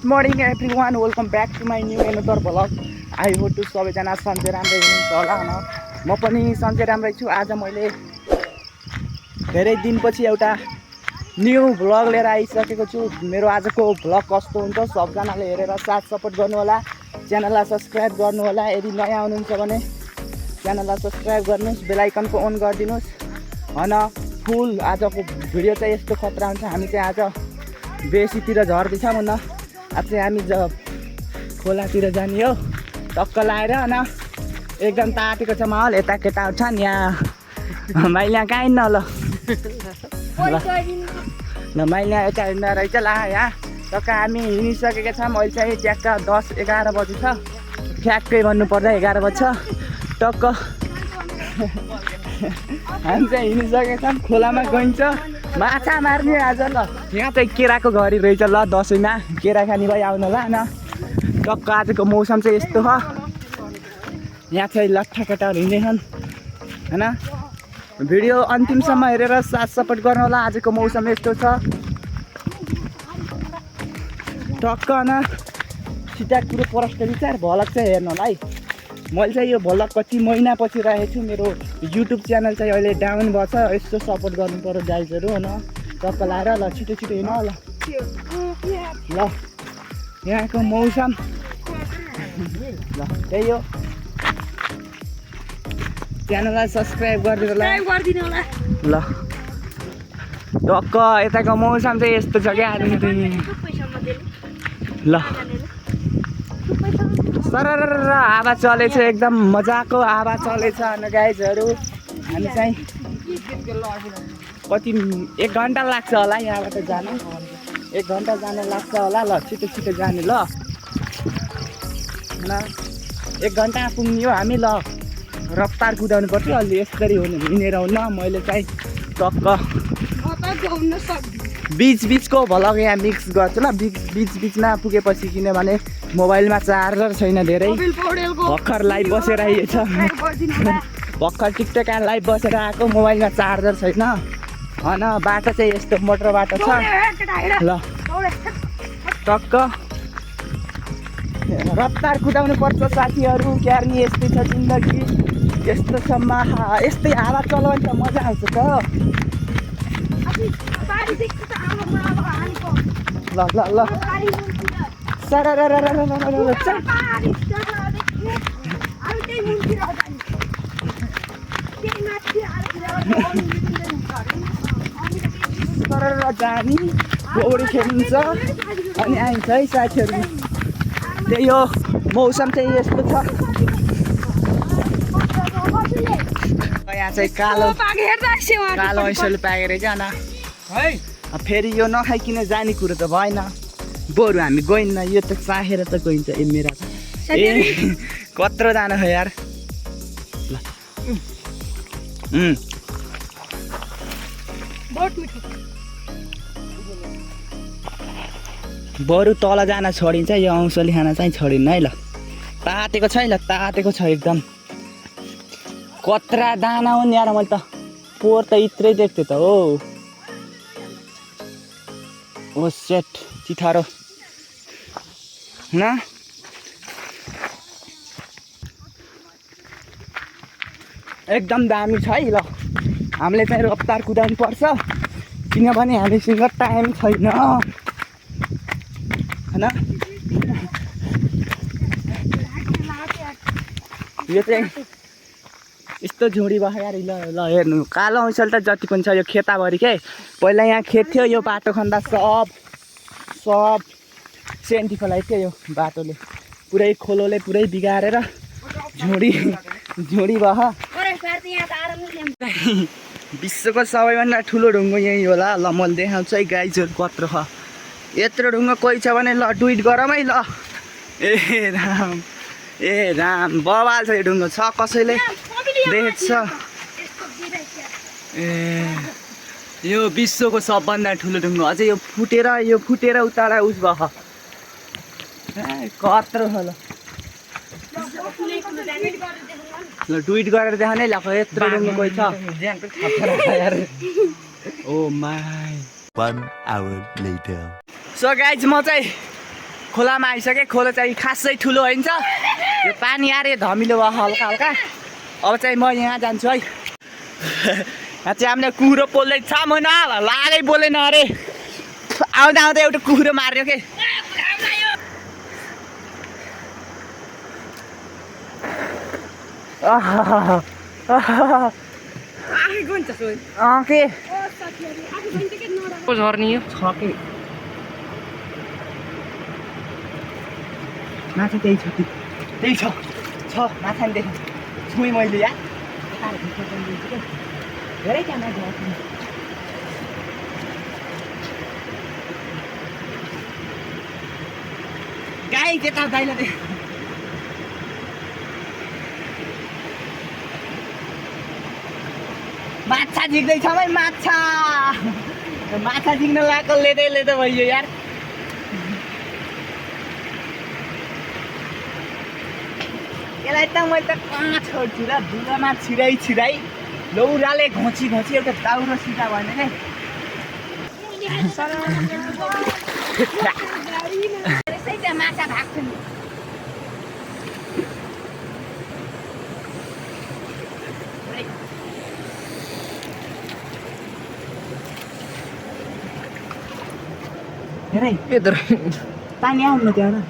morning everyone, welcome back to my new another vlog. I hope to सबैजना सन्चै राम्रै हुनुहुन्छ होला हैन। म पनि सन्चै राम्रै छु। आज मैले धेरै दिनपछि एउटा न्यू भ्लग लिएर आइसकेको छु। मेरो आजको भ्लग कस्तो हुन्छ सबजनाले हेरेर साथ सपोर्ट गर्नु होला। च्यानललाई सब्स्क्राइब गर्नु होला। यदि नयाँ हुनुहुन्छ भने च्यानललाई सब्स्क्राइब गर्नुस्, बेल आइकनको अन गरिदिनुस्। हैन फुल आजको भिडियो चाहिँ यस्तो खतरा हुन्छ। हामी चाहिँ आज बेसीतिर झर्दै छौँ न। आज चाहिँ हामी खोलातिर जाने हो। टक्क लाएर हैन एकदम तातेको छ माहौल। यता केटा उठ्छन् यहाँ माइला कहीँ न ल माइला यता हिँड्दा रहेछ ला यहाँ। टक्क हामी हिँडिसकेका छौँ। अहिले चाहिँ ट्याक्क 10-11 बजी छ। ठ्याक्कै भन्नुपर्दा 11 बजी छ। टक्क हामी चाहिँ हिँडिसकेका छौँ। खोलामा गइन्छ माछा मार्ने आज ल। यहाँ चाहिँ केराको घरी रहेछ ल। दसैँमा केरा खाने भइ आउनु ल न। टक्क आजको मौसम चाहिँ यस्तो छ। यहाँ चाहिँ लट्ठा केटाहरू हिँड्दैछन् हैन। भिडियो अन्तिमसम्म हेरेर साथ सपोर्ट गर्नु होला। आजको मौसम यस्तो छ। टक्क न सिधा कुरो प्रष्ट विचार भ्लग चाहिँ हेर्नु होला है। मैले चाहिँ यो भ्लग कति महिनापछि राखेको छु। मेरो युट्युब च्यानल चाहिँ अहिले डाउन भएको छ। यस्तो सपोर्ट गर्नु पर्यो गाइजहरू हैन। टक्क लाएर ल छिटो छिटो हिँड ल। ल यहाँको मौसम ल त्यही हो। च्यानललाई सब्स्क्राइब गरिदिनु होला ल। टक्क यताको मौसम चाहिँ यस्तो छ क्या आज ल। सरर हावा चलेछ एकदम मजाको हावा चलेछ अनि गाइजहरू। हामी चाहिँ कति 1 घन्टा लाग्छ होला यहाँबाट जानु। 1 घन्टा जानु लाग्छ होला ल। छिटो छिटो जाने ल न। 1 घन्टा पुग्ने हो हामी ल। रफ्तार कुदाउनु पर्छ अलि यसरी हिँडेर हुन्न। मैले चाहिँ टक्क बिचको भ्लग यहाँ मिक्स गर्छु ल। बिचमा पुगेपछि किनभने मोबाइलमा चार्जर छैन धेरै। भर्खर लाइभ बसेर आइएछ। भर्खर टिकटक लाइभ बसेर आएको। मोबाइलमा चार्जर छैन हैन। बाटो चाहिँ यस्तो मोटर बाटो छ ल। टक्क रफ्तार कुदाउनु पर्छ साथीहरू। क्यार्नी यस्तै छ जिन्दगी। यस्तो छ यस्तै हावा चलायो भने त मजा आउँछ त ल ल ल। जानी पौडी खेलिन्छ अनि आइन्छ है साथीहरू। त्यही हो मौसम चाहिँ यस्तो छ। यहाँ चाहिँ कालो ऐसोले पाकेर जान है। फेरि यो नखाइकन जाने कुरो त भएन। बरु हामी गइन्न। यो त चाहेर त गइन्छ। ए मेरा ए कत्रो जान हो यार ल। बरु तल जान छोडिन्छ। यो औँसली खाना चाहिँ छोडिन्न है ल। तातेको छ है ल। तातेको छ एकदम। कत्रा दाना हो नि यार। मैले त पोहोर त इत्रै देख्थेँ त हो। ओ सेट चिठारो न। एकदम दामी छ है ल। हामीले चाहिँ रफ्तार कुदाउनु पर्छ किनभने हामीसँग टाइम छैन हैन। यो चाहिँ यस्तो झुडी भयो यार ल। ल हेर्नु कालो औँसल त जति पनि छ यो खेताभरि के। पहिला यहाँ खेत थियो। यो बाटो खन्दा सब सेन्टी खोलाइ थियो। यो बाटोले पुरै खोलोले पुरै बिगारेर झुडी भयो। विश्वको सबैभन्दा ठुलो ढुङ्गो यही होला ल। मैले देखाउँछु है गाइजहरू कत्रो छ। यत्रो ढुङ्गो कोही छ भने ल ट्विट गरौँ है ल। ए राम बवाल छ यो ढुङ्गो छ। कसैले देखेछ ए यो विश्वको सबभन्दा ठुलो ढुङ्गो। अझै यो फुटेर उतारा उस भयो। कत्रो छ ल। ल ट्विट गरेर देखाउने ल। यत्रो ढुङ्गो कोही छ। Oh my 1 hour later. So guys म चाहिँ खोलामा आइसके। खोला चाहिँ खासै ठुलो होइन छ। यो पानी आएर धमिलो भयो हल्का हल्का। अब चाहिँ म यहाँ जान्छु है। यहाँ चाहिँ हामीले कुखुरो पोल्दैछ म न लागै बोलेन अरे। आउँदा आउँदा एउटा कुखुरो मार्यो के। के झर्नी हो छ के माछा त्यही छ कि त्यही छ माछा नि देखेँ छुएँ मैले यार धेरै त्यहाँ माछा गाई त्यता दाइला दे माछा झिक्दैछ भाइ माछा झिक्न लगाएको लेदै भयो यार। यसलाई त मैले त कहाँ छोड्छु र दुधमा छिराइ लौराले घोची एउटा दाउरो सिधा भने के माछा भाग्छ नि। इधर पानी आउनु त्यहाँ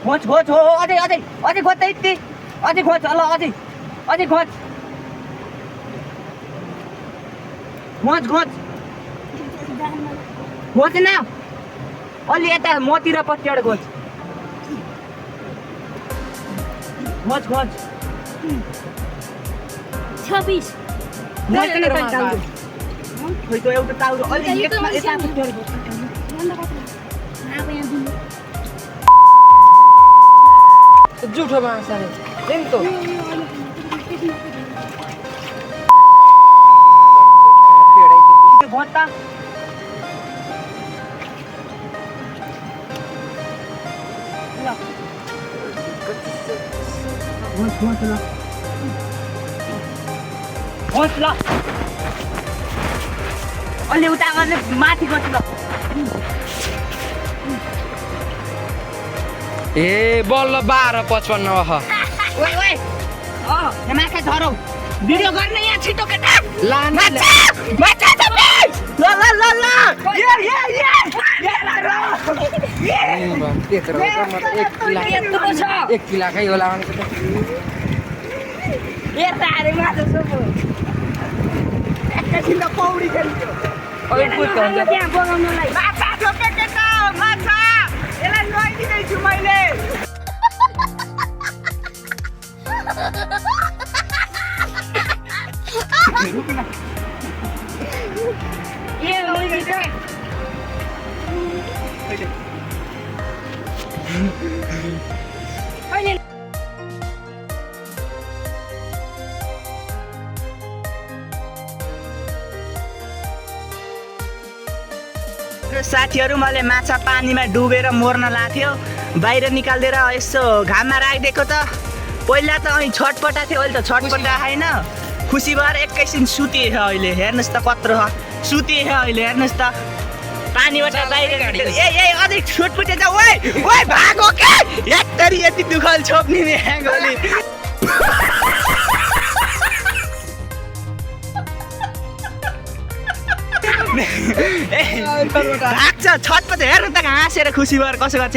खोज हो अझै खोज यति अझै खोज ल अझै खोज न अलि यता मतिर पट्टिबाट खोज 26 खोइ त एउटा ताउरो अलि झुठो माछा रे तो भत्ता ल अलि उता गर्ने माथि गर्छु ल। ए बल्ल 12:55 ओए यहाँ माछा झरौ भिडियो गर्ने यहाँ छिटो केटा माछा छ बे ल एक किला खै होला एकैछिन त पौडी खेल्थ्यो त्यहाँ बोलाउनलाई माछा छ के केटा माछा यसलाई लैदिँदैछु मैले। साथीहरू मैले माछा पानीमा डुबेर मर्न लाग्थ्यो बाहिर निकालिदिएर यसो घाममा राखिदिएको त पहिला त अनि छटपटा थियो अहिले त छटपटा छैन खुसी भएर एकैछिन सुतिए अहिले हेर्नुहोस् त कत्रो सुतिए अहिले हेर्नुहोस् त पानीबाट बाहिर अझै छुटपुटे जा ओए भागो के यत्तरी यति दुखल छोप्ने गोली भाग्छ छटपट हेर्नु त हाँसेर खुसी भएर कसो गर्छ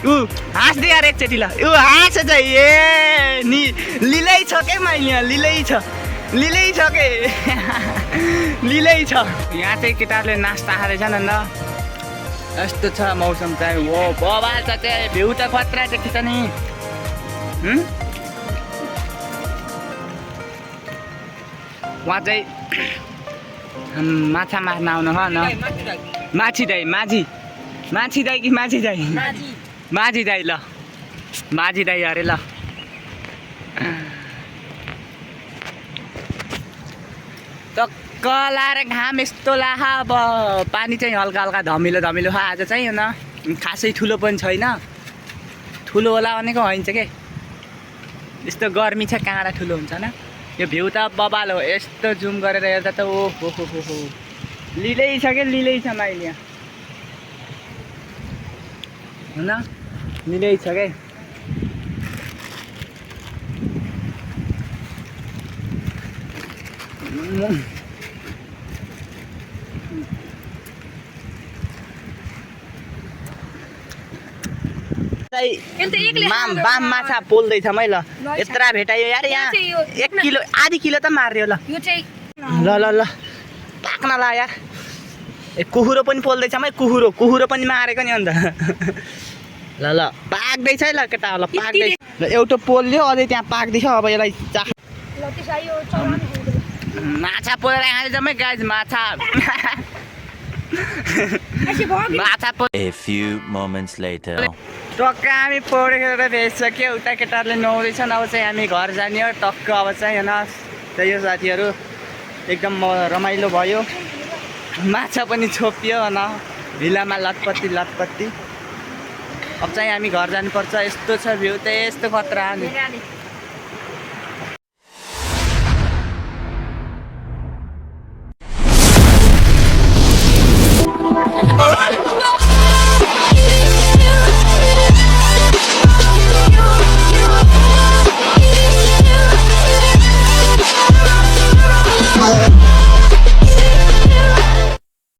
ऊ हाँस्दै यार एकचोटि ल ऊ हाँस चाहिँ ए नि लिलै छ के मैले यहाँ लिलै छ के लिलै छ। यहाँ चाहिँ केटाहरूले नास्ता खाँदैछन् अन्त यस्तो छ मौसम चाहिँ हो बबाल छ चाहिँ भ्यू त खतरा देखिन्छ नि। उहाँ चाहिँ माछा मार्न आउनु हो न माछी दाई कि माझी दाई ल माझी दाई अरे ल टक्क लाएर घाम यस्तो लाहा अब पानी चाहिँ हल्का हल्का धमिलो छ आज चाहिँ न खासै ठुलो पनि छैन ठुलो होला भनेको होइन के यस्तो गर्मी छ काँडा ठुलो हुन्छ न यो भ्यू त बबाल हो यस्तो जुम गरेर हेर्दा त ओ हो लिँदै छ क्या लिँदै छ माइली हुन लिँदै छ क्या बाम माछा पोल्दैछ मै ल यत्रा भेटायो यार यहाँ 1 किलो आधी किलो त मार्यो ल यो चाहिँ ल ल ल पाक्न ला यार ए कुखुरो पनि पोल्दैछ मै कुखुरो पनि मारेको नि अन्त ल ल पाक्दैछ है ल केटा ल पाक्दै ल एउटा पोल्यो अझै त्यहाँ पाक्दैछ अब यसलाई ल त्यसै यो चलाउनु माछा पोलेर खाँदैछ मै गाइज माछा माछा A few moments later. टक्क हामी पौडेर भेटिसक्यो उता केटाहरूले नुहाउँदैछन् अब चाहिँ हामी घर जाने हो टक्क अब चाहिँ होइन त्यही हो साथीहरू एकदम रमाइलो भयो माछा पनि छोपियो होइन भिलामा लटपत्ती अब चाहिँ हामी घर जानुपर्छ यस्तो छ भ्यू त यस्तो खतरा नि